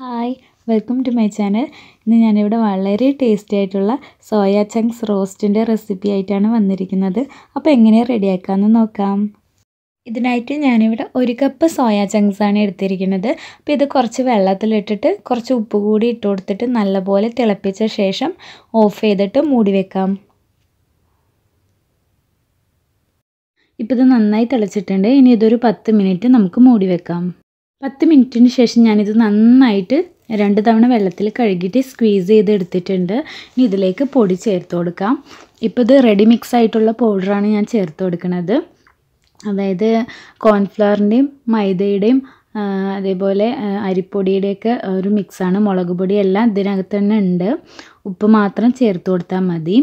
Hi welcome to my channel. ഇന്ന് ഞാനിവിടെ വളരെ ടേസ്റ്റി ആയിട്ടുള്ള സോയ ചങ്ക്സ് റോസ്റ്റിൻ്റെ റെസിപ്പി ആയിട്ടാണ് വന്നിരിക്കുന്നത്. അപ്പോൾ എങ്ങനെയാണ് റെഡിയാക്കാമെന്ന് നോക്കാം. ഇതിനായിട്ട് ഞാനിവിടെ 1 കപ്പ് സോയ ചങ്ക്സ് ആണ് എടുത്തിരിക്കുന്നത്. അപ്പോൾ ഇത് കുറച്ച് വെള്ളത്തിലിട്ടിട്ട് കുറച്ച് ഉപ്പ് കൂടി ഇട്ട് കൊടുത്തിട്ട് നല്ലപോലെ തിളപ്പിച്ച ശേഷം ഓഫ് ചെയ്തിട്ട് മൂടി വെക്കാം. ഇപ്പോൾ ഇത് നന്നായി തിളച്ചിട്ടുണ്ട്. ഇനി ഇതൊരു 10 മിനിറ്റ് നമുക്ക് മൂടി വെക്കാം. 10 മിനിറ്റിന് ശേഷം ഞാനിത് നന്നായിട്ട് 2 തവണ വെള്ളത്തിൽ കഴുകിയിട്ട് സ്ക്വീസ് ചെയ്ത് എടുത്തിട്ടുണ്ട്. ഇനി ഇതിലേക്ക് പൊടി ചേർത്ത് കൊടുക്കാം. ഇപ്പോൾ ഇത് റെഡി മിക്സ് ആയിട്ടുള്ള പൗഡറാണ് ഞാൻ ചേർത്ത് കൊടുക്കുന്നത്. അതായത് കോൺഫ്ലവറിൻ്റെയും മൈദയുടെയും അതേപോലെ അരിപ്പൊടിയുടെയൊക്കെ ഒരു മിക്സാണ്. മുളക് പൊടി എല്ലാം ഇതിനകത്ത് തന്നെ ഉണ്ട്. ഉപ്പ് മാത്രം ചേർത്ത് കൊടുത്താൽ മതി.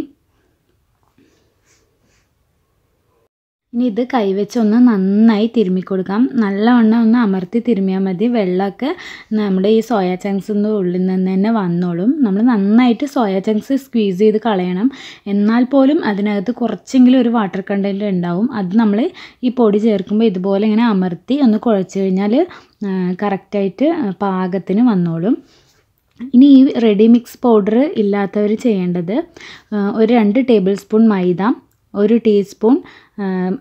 ഇനി ഇത് കൈവച്ച് ഒന്ന് നന്നായി തിരുമ്മി കൊടുക്കാം. നല്ലവണ്ണം ഒന്ന് അമർത്തി തിരുമ്മിയാൽ മതി. വെള്ളമൊക്കെ നമ്മുടെ ഈ സോയ ചങ്ക്സിൻ്റെ ഉള്ളിൽ നിന്ന് തന്നെ വന്നോളും. നമ്മൾ നന്നായിട്ട് സോയ ചങ്ക്സ് സ്ക്വീസ് ചെയ്ത് കളയണം. എന്നാൽ പോലും അതിനകത്ത് കുറച്ചെങ്കിലും ഒരു വാട്ടർ കണ്ടൻറ്റ് ഉണ്ടാവും. അത് നമ്മൾ ഈ പൊടി ചേർക്കുമ്പോൾ ഇതുപോലെ ഇങ്ങനെ അമർത്തി ഒന്ന് കുഴച്ച് കഴിഞ്ഞാൽ കറക്റ്റായിട്ട് പാകത്തിന് വന്നോളും. ഇനി ഈ റെഡി മിക്സ് പൗഡർ ഇല്ലാത്തവർ ചെയ്യേണ്ടത് ഒരു 2 ടേബിൾ സ്പൂൺ മൈദ, 1 ടീസ്പൂൺ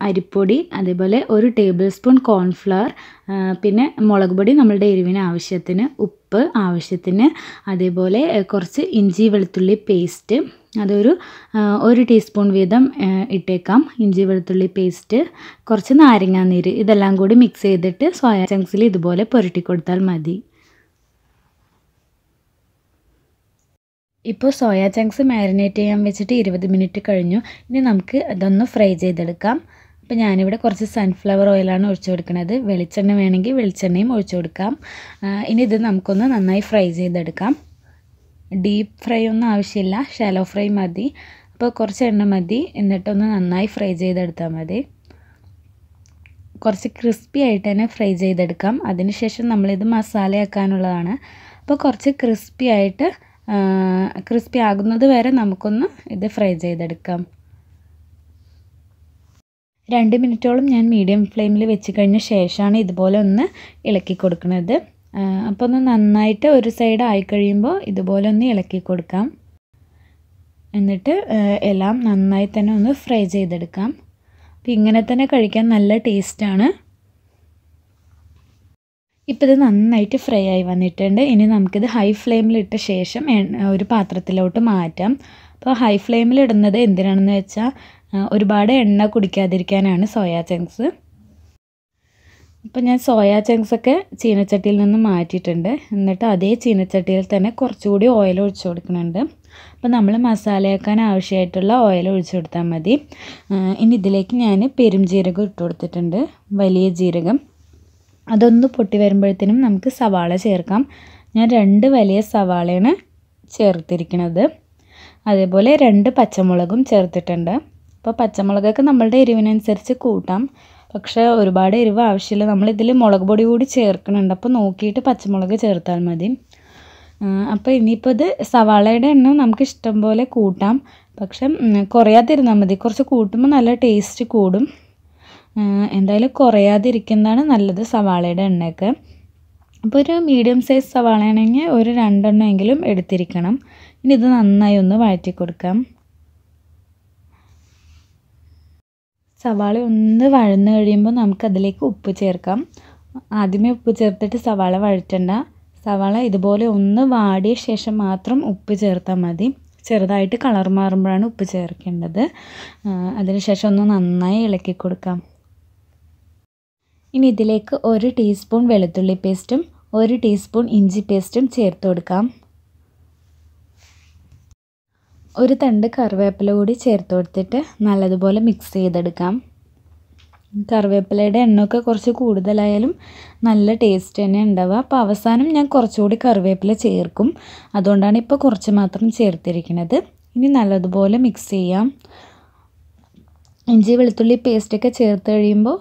അരിപ്പൊടി, അതേപോലെ 1 ടേബിൾ സ്പൂൺ കോൺഫ്ലവർ, പിന്നെ മുളക് പൊടി നമ്മളുടെ എരിവിന് ആവശ്യത്തിന്, ഉപ്പ് ആവശ്യത്തിന്, അതേപോലെ കുറച്ച് ഇഞ്ചി വെളുത്തുള്ളി പേസ്റ്റ്, അതൊരു 1 ടീസ്പൂൺ വീതം ഇട്ടേക്കാം. ഇഞ്ചി വെളുത്തുള്ളി പേസ്റ്റ്, കുറച്ച് നാരങ്ങാനീര്, ഇതെല്ലാം കൂടി മിക്സ് ചെയ്തിട്ട് സോയ ചങ്ക്സിൽ ഇതുപോലെ പുരട്ടി കൊടുത്താൽ മതി. ഇപ്പോൾ സോയ ചങ്ക്സ് മാരിനേറ്റ് ചെയ്യാൻ വെച്ചിട്ട് 20 മിനിറ്റ് കഴിഞ്ഞു. ഇനി നമുക്ക് അതൊന്ന് ഫ്രൈ ചെയ്തെടുക്കാം. അപ്പോൾ ഞാനിവിടെ കുറച്ച് സൺഫ്ലവർ ഓയിലാണ് ഒഴിച്ചു കൊടുക്കുന്നത്. വെളിച്ചെണ്ണ വേണമെങ്കിൽ വെളിച്ചെണ്ണയും ഒഴിച്ചു കൊടുക്കാം. ഇനി ഇത് നമുക്കൊന്ന് നന്നായി ഫ്രൈ ചെയ്തെടുക്കാം. ഡീപ്പ് ഫ്രൈ ഒന്നും ആവശ്യമില്ല, ഷാലോ ഫ്രൈ മതി. അപ്പോൾ കുറച്ച് എണ്ണ മതി, എന്നിട്ടൊന്ന് നന്നായി ഫ്രൈ ചെയ്തെടുത്താൽ മതി. കുറച്ച് ക്രിസ്പി ആയിട്ട് തന്നെ ഫ്രൈ ചെയ്തെടുക്കാം. അതിനുശേഷം നമ്മളിത് മസാലയാക്കാനുള്ളതാണ്. അപ്പോൾ കുറച്ച് ക്രിസ്പി ആകുന്നത് വരെ നമുക്കൊന്ന് ഇത് ഫ്രൈ ചെയ്തെടുക്കാം. 2 മിനിറ്റോളം ഞാൻ മീഡിയം ഫ്ലെയിമിൽ വെച്ച് കഴിഞ്ഞ ശേഷമാണ് ഇതുപോലെ ഒന്ന് ഇളക്കി കൊടുക്കുന്നത്. അപ്പോൾ ഒന്ന് നന്നായിട്ട് ഒരു സൈഡ് ആയി കഴിയുമ്പോൾ ഇതുപോലെ ഒന്ന് ഇളക്കി കൊടുക്കാം. എന്നിട്ട് എല്ലാം നന്നായി തന്നെ ഒന്ന് ഫ്രൈ ചെയ്തെടുക്കാം. അപ്പോൾ ഇങ്ങനെ തന്നെ കഴിക്കാൻ നല്ല ടേസ്റ്റാണ്. ഇപ്പോൾ ഇത് നന്നായിട്ട് ഫ്രൈ ആയി വന്നിട്ടുണ്ട്. ഇനി നമുക്കിത് ഹൈ ഫ്ലെയിമിലിട്ട ശേഷം ഒരു പാത്രത്തിലോട്ട് മാറ്റാം. അപ്പോൾ ഹൈ ഫ്ലെയിമിൽ ഇടുന്നത് എന്തിനാണെന്ന് വെച്ചാൽ ഒരുപാട് എണ്ണ കുടിക്കാതിരിക്കാനാണ് സോയ ചങ്ക്സ്. ഇപ്പോൾ ഞാൻ സോയ ചങ്ക്സൊക്കെ ചീനച്ചട്ടിയിൽ നിന്ന് മാറ്റിയിട്ടുണ്ട്. എന്നിട്ട് അതേ ചീനച്ചട്ടിയിൽ തന്നെ കുറച്ചുകൂടി ഓയിൽ ഒഴിച്ചു കൊടുക്കുന്നുണ്ട്. അപ്പോൾ നമ്മൾ മസാലയാക്കാൻ ആവശ്യമായിട്ടുള്ള ഓയിൽ ഒഴിച്ചു കൊടുത്താൽ മതി. ഇനി ഇതിലേക്ക് ഞാൻ പെരുംജീരകം ഇട്ട് കൊടുത്തിട്ടുണ്ട്, വലിയ ജീരകം. അതൊന്ന് പൊട്ടി വരുമ്പോഴത്തേനും നമുക്ക് സവാള ചേർക്കാം. ഞാൻ 2 വലിയ സവാളയാണ് ചേർത്തിരിക്കുന്നത്. അതേപോലെ 2 പച്ചമുളകും ചേർത്തിട്ടുണ്ട്. അപ്പോൾ പച്ചമുളകൊക്കെ നമ്മളുടെ എരിവിനനുസരിച്ച് കൂട്ടാം. പക്ഷേ ഒരുപാട് എരിവ് ആവശ്യമില്ല. നമ്മളിതിൽ മുളക് പൊടി കൂടി ചേർക്കുന്നുണ്ട്. അപ്പോൾ നോക്കിയിട്ട് പച്ചമുളക് ചേർത്താൽ മതി. അപ്പോൾ ഇനിയിപ്പോൾ ഇത് സവാളയുടെ എണ്ണം നമുക്ക് ഇഷ്ടം പോലെ കൂട്ടാം. പക്ഷെ കുറയാതിരുന്നാൽ മതി. കുറച്ച് കൂട്ടുമ്പോൾ നല്ല ടേസ്റ്റ് കൂടും. എന്തായാലും കുറയാതിരിക്കുന്നതാണ് നല്ലത് സവാളയുടെ എണ്ണയൊക്കെ. അപ്പോൾ ഒരു മീഡിയം സൈസ് സവാളയാണെങ്കിൽ ഒരു 2 എണ്ണമെങ്കിലും എടുത്തിരിക്കണം. ഇനി ഇത് നന്നായി ഒന്ന് വഴറ്റി കൊടുക്കാം. സവാള ഒന്ന് വഴന്ന് കഴിയുമ്പോൾ നമുക്കതിലേക്ക് ഉപ്പ് ചേർക്കാം. ആദ്യമേ ഉപ്പ് ചേർത്തിട്ട് സവാള വഴറ്റണ്ട. സവാള ഇതുപോലെ ഒന്ന് വാടിയ ശേഷം മാത്രം ഉപ്പ് ചേർത്താൽ മതി. ചെറുതായിട്ട് കളർ മാറുമ്പോഴാണ് ഉപ്പ് ചേർക്കേണ്ടത്. അതിനുശേഷം ഒന്ന് നന്നായി ഇളക്കി കൊടുക്കാം. ഇനി ഇതിലേക്ക് 1 ടീസ്പൂൺ വെളുത്തുള്ളി പേസ്റ്റും 1 ടീസ്പൂൺ ഇഞ്ചി പേസ്റ്റും ചേർത്ത് കൊടുക്കാം. 1 തണ്ട് കറിവേപ്പില കൂടി ചേർത്ത് കൊടുത്തിട്ട് നല്ലതുപോലെ മിക്സ് ചെയ്തെടുക്കാം. കറിവേപ്പിലയുടെ എണ്ണയൊക്കെ കുറച്ച് കൂടുതലായാലും നല്ല ടേസ്റ്റ് തന്നെ ഉണ്ടാവുക. അപ്പോൾ അവസാനം ഞാൻ കുറച്ചുകൂടി കറിവേപ്പില ചേർക്കും. അതുകൊണ്ടാണ് ഇപ്പോൾ കുറച്ച് മാത്രം ചേർത്തിരിക്കുന്നത്. ഇനി നല്ലതുപോലെ മിക്സ് ചെയ്യാം. ഇഞ്ചി വെളുത്തുള്ളി പേസ്റ്റൊക്കെ ചേർത്ത് കഴിയുമ്പോൾ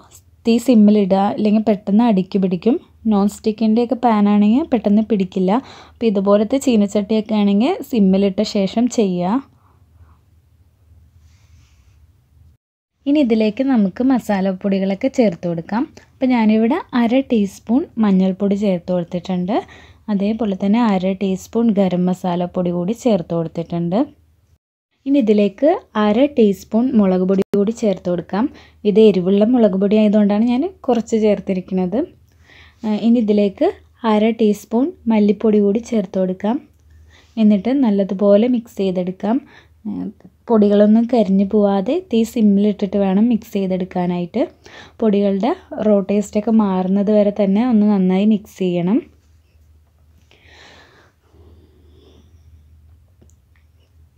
തീ സിമ്മിലിടുക, അല്ലെങ്കിൽ പെട്ടെന്ന് അടിക്ക് പിടിക്കും. നോൺ സ്റ്റിക്കിൻ്റെയൊക്കെ പാനാണെങ്കിൽ പെട്ടെന്ന് പിടിക്കില്ല. അപ്പോൾ ഇതുപോലത്തെ ചീനച്ചട്ടിയൊക്കെ ആണെങ്കിൽ സിമ്മിലിട്ട ശേഷം ചെയ്യുക. ഇനി ഇതിലേക്ക് നമുക്ക് മസാലപ്പൊടികളൊക്കെ ചേർത്ത് കൊടുക്കാം. അപ്പോൾ ഞാനിവിടെ 1/2 ടീസ്പൂൺ മഞ്ഞൾപ്പൊടി ചേർത്ത് കൊടുത്തിട്ടുണ്ട്. അതേപോലെ തന്നെ 1/2 ടീസ്പൂൺ ഗരം മസാലപ്പൊടി കൂടി ചേർത്ത് കൊടുത്തിട്ടുണ്ട്. ഇനി ഇതിലേക്ക് 1/2 ടീസ്പൂൺ മുളക് പൊടി കൂടി ചേർത്ത് കൊടുക്കാം. ഇത് എരിവുള്ള മുളക് പൊടി ആയതുകൊണ്ടാണ് ഞാൻ കുറച്ച് ചേർത്തിരിക്കുന്നത്. ഇനി ഇതിലേക്ക് 1/2 ടീസ്പൂൺ മല്ലിപ്പൊടി കൂടി ചേർത്ത് കൊടുക്കാം. എന്നിട്ട് നല്ലതുപോലെ മിക്സ് ചെയ്തെടുക്കാം. പൊടികളൊന്നും കരിഞ്ഞു പോവാതെ തീ സിമ്മിലിട്ടിട്ട് വേണം മിക്സ് ചെയ്തെടുക്കാനായിട്ട്. പൊടികളുടെ റോ ടേസ്റ്റൊക്കെ മാറുന്നത് വരെ തന്നെ ഒന്ന് നന്നായി മിക്സ് ചെയ്യണം.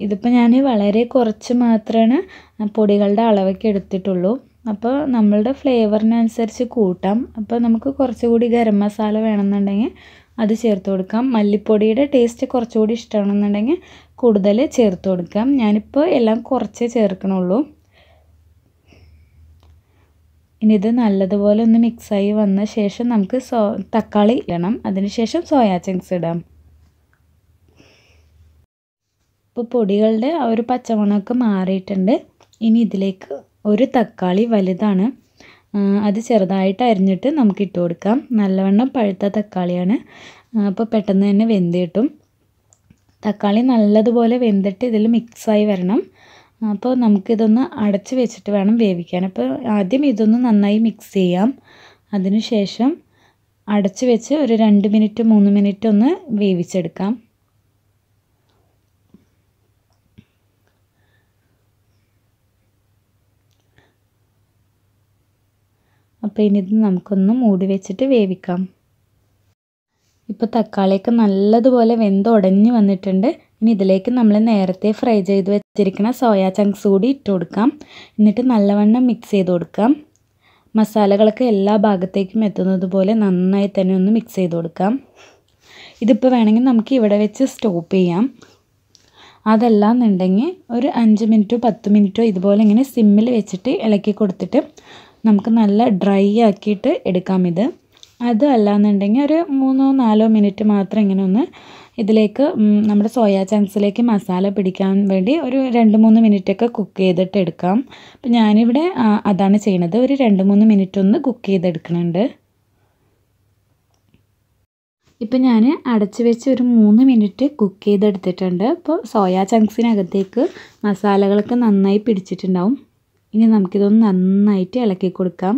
ഇതിപ്പോൾ ഞാൻ വളരെ കുറച്ച് മാത്രമാണ് പൊടികളുടെ അളവൊക്കെ എടുത്തിട്ടുള്ളൂ. അപ്പോൾ നമ്മളുടെ ഫ്ലേവറിനനുസരിച്ച് കൂട്ടാം. അപ്പോൾ നമുക്ക് കുറച്ചുകൂടി ഗരം മസാല വേണമെന്നുണ്ടെങ്കിൽ അത് ചേർത്ത് കൊടുക്കാം. മല്ലിപ്പൊടിയുടെ ടേസ്റ്റ് കുറച്ചുകൂടി ഇഷ്ടമാണെന്നുണ്ടെങ്കിൽ കൂടുതൽ ചേർത്ത് കൊടുക്കാം. ഞാനിപ്പോൾ എല്ലാം കുറച്ചേ ചേർക്കണുള്ളൂ. ഇനി ഇത് നല്ലതുപോലെ ഒന്ന് മിക്സായി വന്ന ശേഷം നമുക്ക് തക്കാളി ഇടണം. അതിനുശേഷം സോയാ ചങ്ക്സ് ഇടാം. ഇപ്പോൾ പൊടികളുടെ ആ ഒരു പച്ചമണമൊക്കെ മാറിയിട്ടുണ്ട്. ഇനി ഇതിലേക്ക് ഒരു തക്കാളി വലുതാണ്, അത് ചെറുതായിട്ട് അരിഞ്ഞിട്ട് നമുക്ക് ഇട്ട് കൊടുക്കാം. നല്ലവണ്ണം പഴുത്ത തക്കാളിയാണ്, അപ്പോൾ പെട്ടെന്ന് തന്നെ വെന്ത് കിട്ടും. തക്കാളി നല്ലതുപോലെ വെന്തിട്ട് ഇതിൽ മിക്സായി വരണം. അപ്പോൾ നമുക്കിതൊന്ന് അടച്ച് വെച്ചിട്ട് വേണം വേവിക്കാൻ. അപ്പോൾ ആദ്യം ഇതൊന്ന് നന്നായി മിക്സ് ചെയ്യാം. അതിനുശേഷം അടച്ച് വെച്ച് ഒരു 2 മിനിറ്റ് 3 മിനിറ്റ് ഒന്ന് വേവിച്ചെടുക്കാം. അപ്പോൾ ഇനി ഇത് നമുക്കൊന്ന് മൂടി വെച്ചിട്ട് വേവിക്കാം. ഇപ്പോൾ തക്കാളിയൊക്കെ നല്ലതുപോലെ വെന്തുടഞ്ഞ് വന്നിട്ടുണ്ട്. ഇനി ഇതിലേക്ക് നമ്മൾ നേരത്തെ ഫ്രൈ ചെയ്ത് വെച്ചിരിക്കുന്ന സോയാ ചങ്ക്സ് കൂടി ഇട്ട് കൊടുക്കാം. എന്നിട്ട് നല്ലവണ്ണം മിക്സ് ചെയ്ത് കൊടുക്കാം. മസാലകളൊക്കെ എല്ലാ ഭാഗത്തേക്കും എത്തുന്നത് പോലെ നന്നായി തന്നെ ഒന്ന് മിക്സ് ചെയ്ത് കൊടുക്കാം. ഇതിപ്പോൾ വേണമെങ്കിൽ നമുക്ക് ഇവിടെ വെച്ച് സ്റ്റോപ്പ് ചെയ്യാം. അതല്ല എന്നുണ്ടെങ്കിൽ ഒരു 5 മിനിറ്റോ 10 മിനിറ്റോ ഇതുപോലെ ഇങ്ങനെ സിമ്മിൽ വെച്ചിട്ട് ഇളക്കി കൊടുത്തിട്ട് നമുക്ക് നല്ല ഡ്രൈ ആക്കിയിട്ട് എടുക്കാം ഇത്. അത് അല്ലാന്നുണ്ടെങ്കിൽ ഒരു 3-4 മിനിറ്റ് മാത്രം ഇങ്ങനെ ഒന്ന് ഇതിലേക്ക് നമ്മുടെ സോയാ ചങ്ക്സിലേക്ക് മസാല പിടിക്കാൻ വേണ്ടി ഒരു 2-3 മിനിറ്റൊക്കെ കുക്ക് ചെയ്തിട്ട് എടുക്കാം. അപ്പം ഞാനിവിടെ അതാണ് ചെയ്യുന്നത്. ഒരു 2-3 മിനിറ്റ് ഒന്ന് കുക്ക് ചെയ്തെടുക്കുന്നുണ്ട്. ഇപ്പം ഞാൻ അടച്ച് വെച്ച് ഒരു 3 മിനിറ്റ് കുക്ക് ചെയ്തെടുത്തിട്ടുണ്ട്. അപ്പോൾ സോയാ ചങ്ക്സിനകത്തേക്ക് മസാലകളൊക്കെ നന്നായി പിടിച്ചിട്ടുണ്ടാവും. ഇനി നമുക്കിതൊന്ന് നന്നായിട്ട് ഇളക്കി കൊടുക്കാം.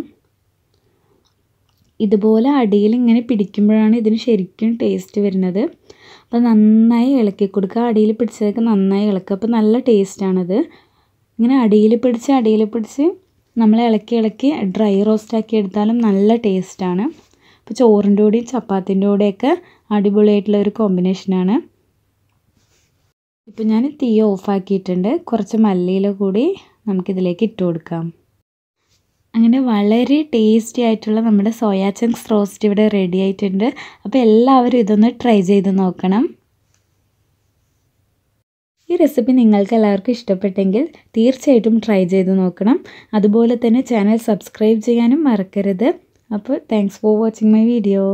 ഇതുപോലെ അടിയിൽ ഇങ്ങനെ പിടിക്കുമ്പോഴാണ് ഇതിന് ശരിക്കും ടേസ്റ്റ് വരുന്നത്. അപ്പോൾ നന്നായി ഇളക്കി കൊടുക്കുക. അടിയിൽ പിടിച്ചതൊക്കെ നന്നായി ഇളക്കുക. അപ്പോൾ നല്ല ടേസ്റ്റാണത്. ഇങ്ങനെ അടിയിൽ പിടിച്ച് നമ്മൾ ഇളക്കി ഡ്രൈ റോസ്റ്റാക്കി എടുത്താലും നല്ല ടേസ്റ്റാണ്. അപ്പോൾ ചോറിൻ്റെ കൂടെയും ചപ്പാത്തിൻ്റെ കൂടെയൊക്കെ അടിപൊളിയായിട്ടുള്ള ഒരു കോമ്പിനേഷനാണ്. ഇപ്പോൾ ഞാൻ തീ ഓഫാക്കിയിട്ടുണ്ട്. കുറച്ച് മല്ലിയില കൂടി നമുക്കിതിലേക്ക് ഇട്ട് കൊടുക്കാം. അങ്ങനെ വളരെ ടേസ്റ്റി ആയിട്ടുള്ള നമ്മുടെ സോയാ ചങ്ക്സ് റോസ്റ്റ് ഇവിടെ റെഡി ആയിട്ടുണ്ട്. അപ്പോൾ എല്ലാവരും ഇതൊന്ന് ട്രൈ ചെയ്ത് നോക്കണം. ഈ റെസിപ്പി നിങ്ങൾക്ക് എല്ലാവർക്കും ഇഷ്ടപ്പെട്ടെങ്കിൽ തീർച്ചയായിട്ടും ട്രൈ ചെയ്ത് നോക്കണം. അതുപോലെ തന്നെ ചാനൽ സബ്സ്ക്രൈബ് ചെയ്യാനും മറക്കരുത്. അപ്പോൾ thanks for watching my video.